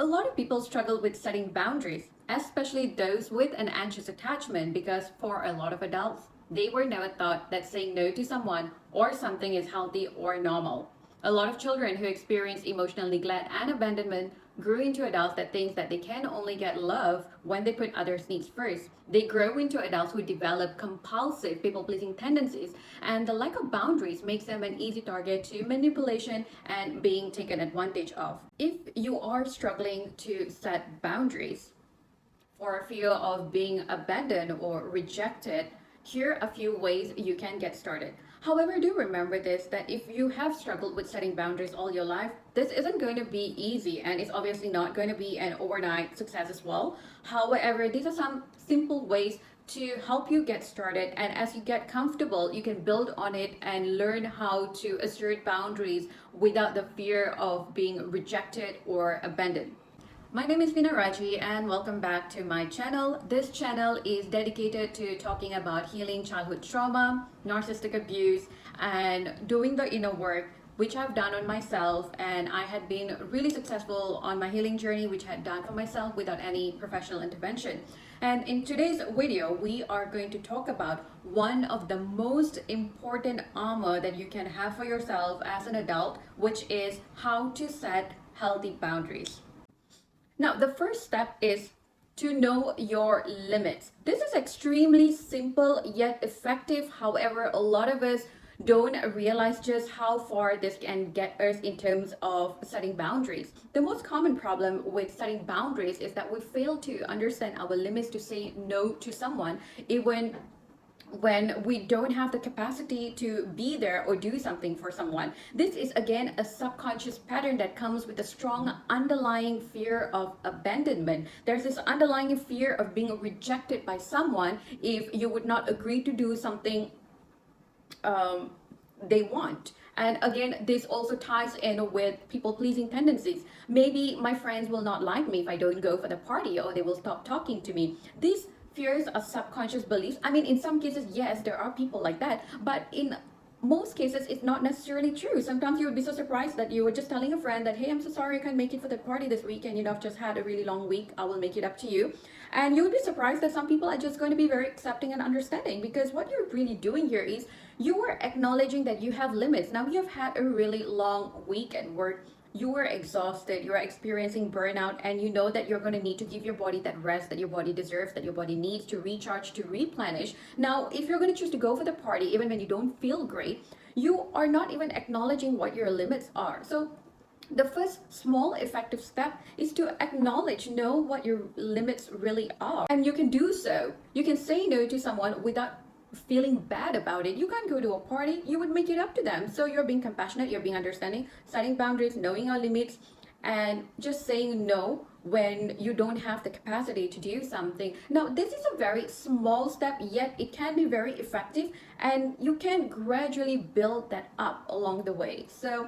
A lot of people struggle with setting boundaries, especially those with an anxious attachment, because for a lot of adults, they were never taught that saying no to someone or something is healthy or normal. A lot of children who experience emotional neglect and abandonment grew into adults that think that they can only get love when they put others' needs first. They grow into adults who develop compulsive people-pleasing tendencies, and the lack of boundaries makes them an easy target to manipulation and being taken advantage of. If you are struggling to set boundaries for fear of being abandoned or rejected, here are a few ways you can get started. However, do remember this, that if you have struggled with setting boundaries all your life, this isn't going to be easy, and it's obviously not going to be an overnight success as well. However, these are some simple ways to help you get started, and as you get comfortable, you can build on it and learn how to assert boundaries without the fear of being rejected or abandoned. My name is Vina Raji and welcome back to my channel. This channel is dedicated to talking about healing childhood trauma, narcissistic abuse, and doing the inner work, which I've done on myself, and I had been really successful on my healing journey, which I had done for myself without any professional intervention. And in today's video, we are going to talk about one of the most important armor that you can have for yourself as an adult, which is how to set healthy boundaries. Now, the first step is to know your limits. This is extremely simple yet effective. However, a lot of us don't realize just how far this can get us in terms of setting boundaries. The most common problem with setting boundaries is that we fail to understand our limits to say no to someone, even when we don't have the capacity to be there or do something for someone. This is again a subconscious pattern that comes with a strong underlying fear of abandonment. There's this underlying fear of being rejected by someone if you would not agree to do something they want. And again, this also ties in with people-pleasing tendencies. Maybe my friends will not like me if I don't go for the party, or they will stop talking to me. These fears are subconscious beliefs. I mean, in some cases, yes, there are people like that, but in most cases, it's not necessarily true. Sometimes you would be so surprised that you were just telling a friend that, hey, I'm so sorry I can't make it for the party this weekend. You know, I've just had a really long week. I will make it up to you. And you would be surprised that some people are just going to be very accepting and understanding, because what you're really doing here is you are acknowledging that you have limits. Now, you've had a really long week at work. You are exhausted, you're experiencing burnout, and you know that you're going to need to give your body that rest that your body deserves, that your body needs to recharge, to replenish. Now, if you're going to choose to go for the party, even when you don't feel great, you are not even acknowledging what your limits are. So the first small effective step is to acknowledge, know what your limits really are. And you can do so. You can say no to someone without feeling bad about it. You can't go to a party, you would make it up to them. So you're being compassionate, you're being understanding, setting boundaries, knowing our limits, and just saying no when you don't have the capacity to do something. Now, this is a very small step, yet it can be very effective, and you can gradually build that up along the way. So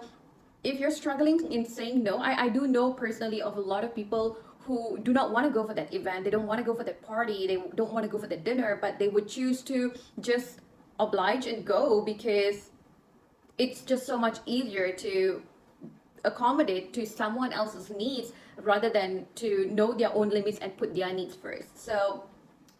if you're struggling in saying no, I do know personally of a lot of people who do not want to go for that event, they don't want to go for that party, they don't want to go for the dinner, but they would choose to just oblige and go because it's just so much easier to accommodate to someone else's needs rather than to know their own limits and put their needs first. So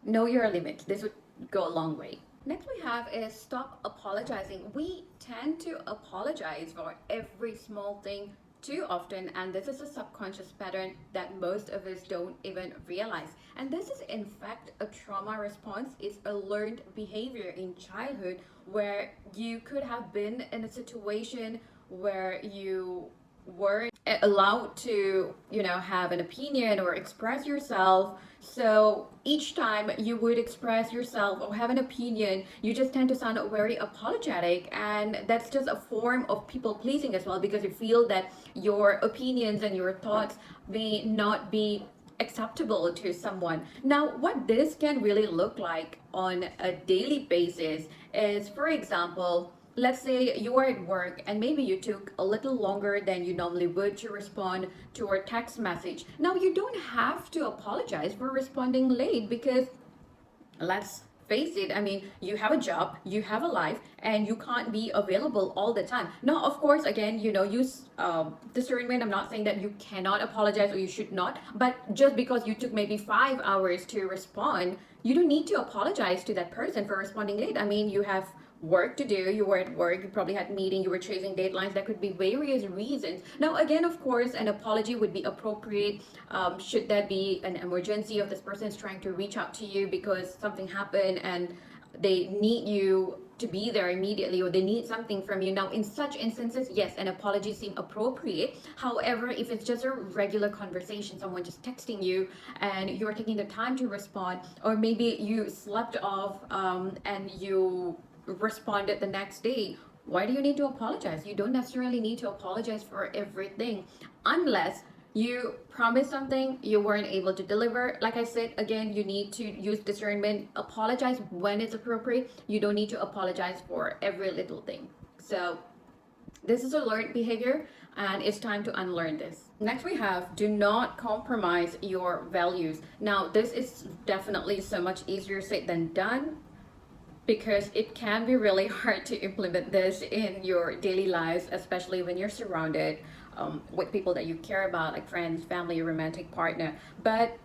know your limits. This would go a long way. Next we have is stop apologizing. We tend to apologize for every small thing too often, and this is a subconscious pattern that most of us don't even realize. And this is in fact a trauma response. It's a learned behavior in childhood where you could have been in a situation where you weren't allowed to, have an opinion or express yourself. So each time you would express yourself or have an opinion, you just tend to sound very apologetic, and that's just a form of people pleasing as well, because you feel that your opinions and your thoughts may not be acceptable to someone. Now, what this can really look like on a daily basis is, for example, let's say you are at work and maybe you took a little longer than you normally would to respond to a text message. Now, you don't have to apologize for responding late, because let's face it. I mean, you have a job, you have a life, and you can't be available all the time. Now, of course, again, use discernment. I'm not saying that you cannot apologize or you should not, but just because you took maybe 5 hours to respond, you don't need to apologize to that person for responding late. I mean, you have work to do, you were at work, you probably had meeting, you were chasing deadlines. There could be various reasons. Now again, of course, an apology would be appropriate should there be an emergency, if this person is trying to reach out to you because something happened and they need you to be there immediately, or they need something from you. Now in such instances, yes, an apology seems appropriate. However, if it's just a regular conversation, someone just texting you and you're taking the time to respond, or maybe you slept off and you responded the next day, why do you need to apologize? You don't necessarily need to apologize for everything, unless you promised something you weren't able to deliver. Like I said, again, you need to use discernment. Apologize when it's appropriate. You don't need to apologize for every little thing. So this is a learned behavior, and it's time to unlearn this. Next, we have do not compromise your values. Now this is definitely so much easier said than done, because it can be really hard to implement this in your daily lives, especially when you're surrounded with people that you care about, like friends, family, romantic partner. But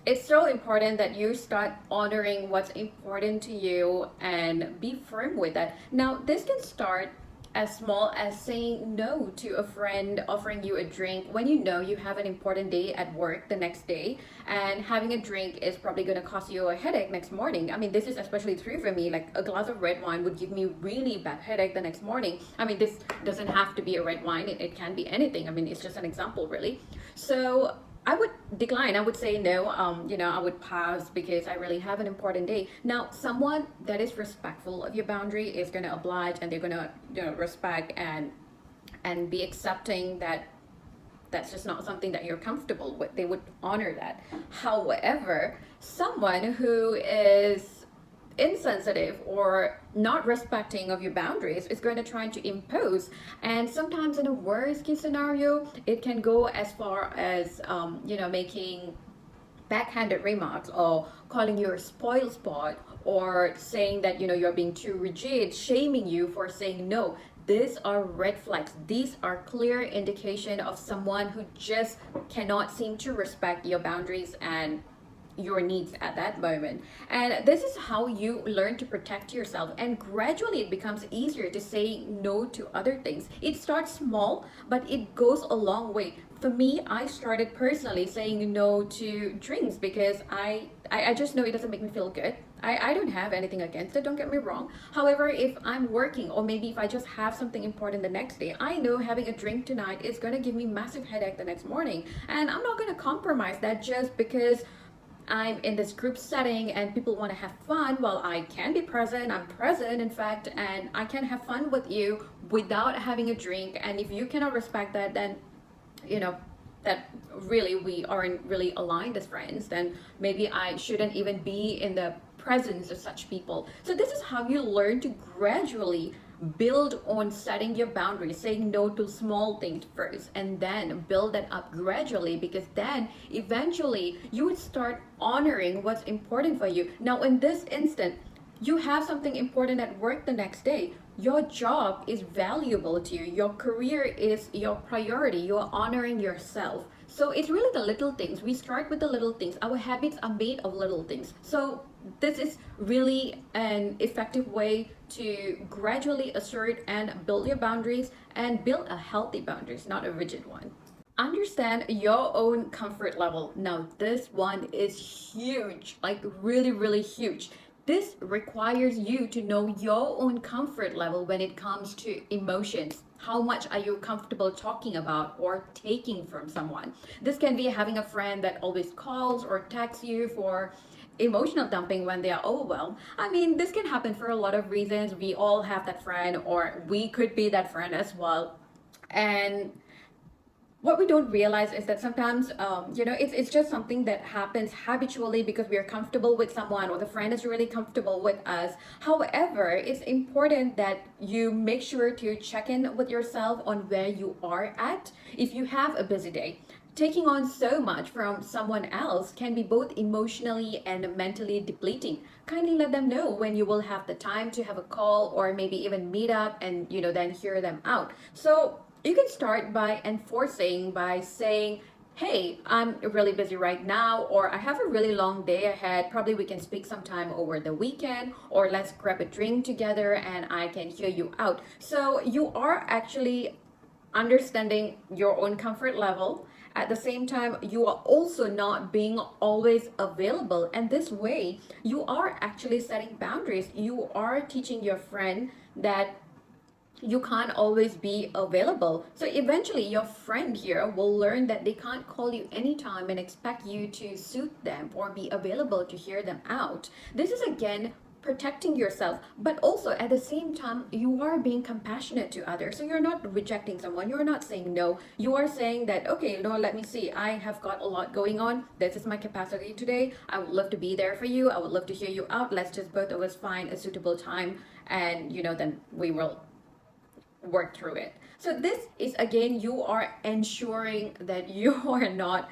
it's so important that you start honoring what's important to you and be firm with that. Now, this can start as small as saying no to a friend offering you a drink when you know you have an important day at work the next day, and having a drink is probably going to cause you a headache next morning. I mean, this is especially true for me. Like, a glass of red wine would give me really bad headache the next morning. I mean, this doesn't have to be a red wine, it can be anything. I mean, it's just an example, really. So I would decline. I would say no. I would pass because I really have an important day. Now, someone that is respectful of your boundary is going to oblige, and they're going to respect and be accepting that that's just not something that you're comfortable with. They would honor that. However, someone who is insensitive or not respecting of your boundaries is going to try to impose, and sometimes in a worst case scenario, it can go as far as making backhanded remarks, or calling you a spoil spot, or saying that you're being too rigid, shaming you for saying no. These are red flags. These are clear indication of someone who just cannot seem to respect your boundaries and your needs at that moment. And this is how you learn to protect yourself, and gradually it becomes easier to say no to other things. It starts small, but it goes a long way. For me, I started personally saying no to drinks because I just know it doesn't make me feel good. I don't have anything against it, don't get me wrong. However, if I'm working, or maybe if I just have something important the next day, I know having a drink tonight is going to give me massive headache the next morning, and I'm not going to compromise that just because I'm in this group setting and people want to have fun. Well, I can be present. I'm present, in fact, and I can have fun with you without having a drink. And if you cannot respect that, then that really we aren't really aligned as friends. Then maybe I shouldn't even be in the presence of such people. So this is how you learn to gradually build on setting your boundaries, saying no to small things first, and then build that up gradually, because then eventually you would start honoring what's important for you. Now in this instant, you have something important at work the next day. Your job is valuable to you. Your career is your priority. You're honoring yourself. So it's really the little things. We start with the little things. Our habits are made of little things. So this is really an effective way to gradually assert and build your boundaries, and build a healthy boundaries, not a rigid one. Understand your own comfort level. Now this one is huge, like really, really huge. This requires you to know your own comfort level when it comes to emotions. How much are you comfortable talking about or taking from someone? This can be having a friend that always calls or texts you for emotional dumping when they are overwhelmed. I mean, this can happen for a lot of reasons. We all have that friend, or we could be that friend as well. And what we don't realize is that sometimes it's just something that happens habitually because we are comfortable with someone, or the friend is really comfortable with us. However, it's important that you make sure to check in with yourself on where you are at. If you have a busy day, taking on so much from someone else can be both emotionally and mentally depleting. Kindly let them know when you will have the time to have a call or maybe even meet up and then hear them out. So you can start by enforcing by saying, hey, I'm really busy right now, or I have a really long day ahead. Probably we can speak sometime over the weekend, or let's grab a drink together and I can hear you out. So you are actually understanding your own comfort level. At the same time, you are also not being always available. And this way, you are actually setting boundaries. You are teaching your friend that you can't always be available. So eventually, your friend here will learn that they can't call you anytime and expect you to suit them or be available to hear them out. This is again protecting yourself, but also at the same time, you are being compassionate to others. So you're not rejecting someone, you're not saying no. You are saying that, okay, no, let me see, I have got a lot going on. This is my capacity today. I would love to be there for you. I would love to hear you out. Let's just both of us find a suitable time, and then we will work through it. So this is again, you are ensuring that you are not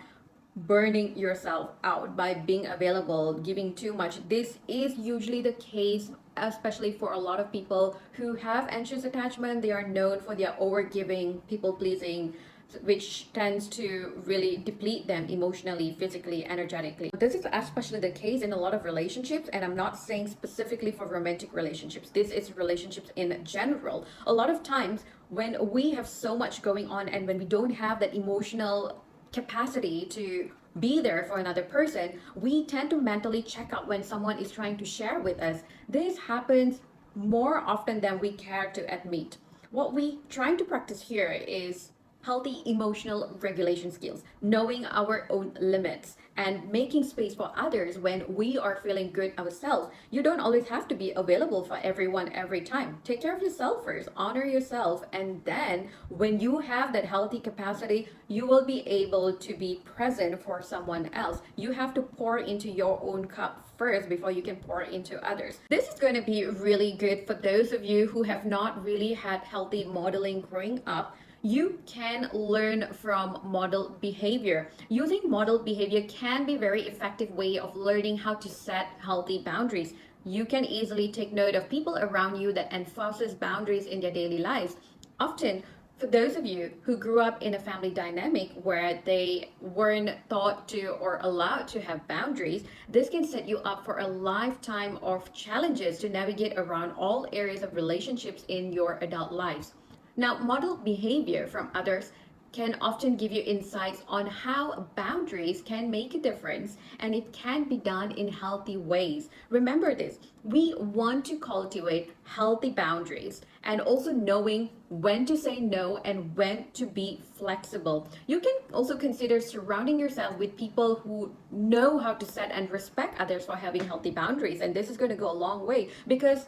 burning yourself out by being available, giving too much. This is usually the case, especially for a lot of people who have anxious attachment. They are known for their overgiving, people pleasing, which tends to really deplete them emotionally, physically, energetically. This is especially the case in a lot of relationships, and I'm not saying specifically for romantic relationships. This is relationships in general. A lot of times when we have so much going on and when we don't have that emotional capacity to be there for another person, we tend to mentally check out when someone is trying to share with us. This happens more often than we care to admit. What we trying to practice here is healthy emotional regulation skills, knowing our own limits and making space for others when we are feeling good ourselves. You don't always have to be available for everyone every time. Take care of yourself first, honor yourself, and then when you have that healthy capacity, you will be able to be present for someone else. You have to pour into your own cup first before you can pour into others. This is going to be really good for those of you who have not really had healthy modeling growing up. You can learn from model behavior. Using model behavior can be a very effective way of learning how to set healthy boundaries. You can easily take note of people around you that enforces boundaries in their daily lives. Often, for those of you who grew up in a family dynamic where they weren't taught to or allowed to have boundaries, this can set you up for a lifetime of challenges to navigate around all areas of relationships in your adult lives. Now, model behavior from others can often give you insights on how boundaries can make a difference, and it can be done in healthy ways. Remember this, we want to cultivate healthy boundaries and also knowing when to say no and when to be flexible. You can also consider surrounding yourself with people who know how to set and respect others for having healthy boundaries, and this is going to go a long way because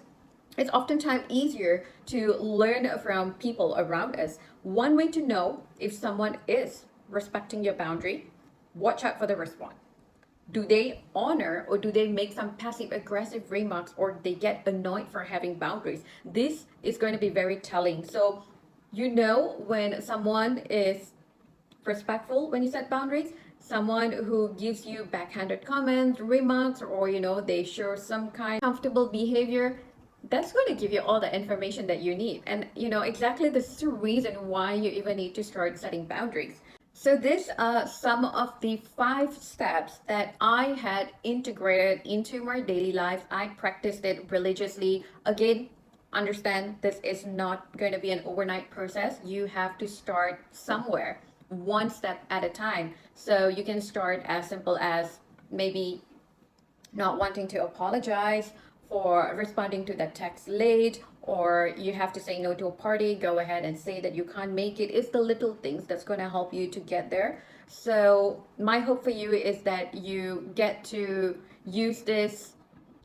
it's oftentimes easier to learn from people around us. One way to know if someone is respecting your boundary, watch out for the response. Do they honor or do they make some passive aggressive remarks or they get annoyed for having boundaries? This is going to be very telling. So, when someone is respectful when you set boundaries, someone who gives you backhanded comments, remarks, or they show some kind of comfortable behavior, that's going to give you all the information that you need. And exactly this is the reason why you even need to start setting boundaries. So these are some of the 5 steps that I had integrated into my daily life. I practiced it religiously. Again, understand this is not going to be an overnight process. You have to start somewhere, one step at a time. So you can start as simple as maybe not wanting to apologize for responding to that text late, or you have to say no to a party. Go ahead and say that you can't make it. It's the little things that's going to help you to get there. So my hope for you is that you get to use this,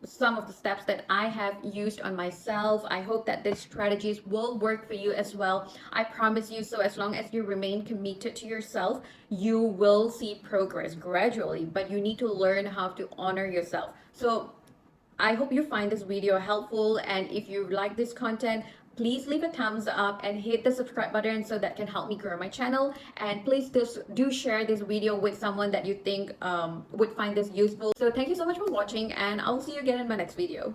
some of the steps that I have used on myself. I hope that these strategies will work for you as well. I promise you. So as long as you remain committed to yourself, you will see progress gradually, but you need to learn how to honor yourself. So I hope you find this video helpful, and if you like this content, please leave a thumbs up and hit the subscribe button so that can help me grow my channel. And please do share this video with someone that you think would find this useful. So thank you so much for watching, and I'll see you again in my next video.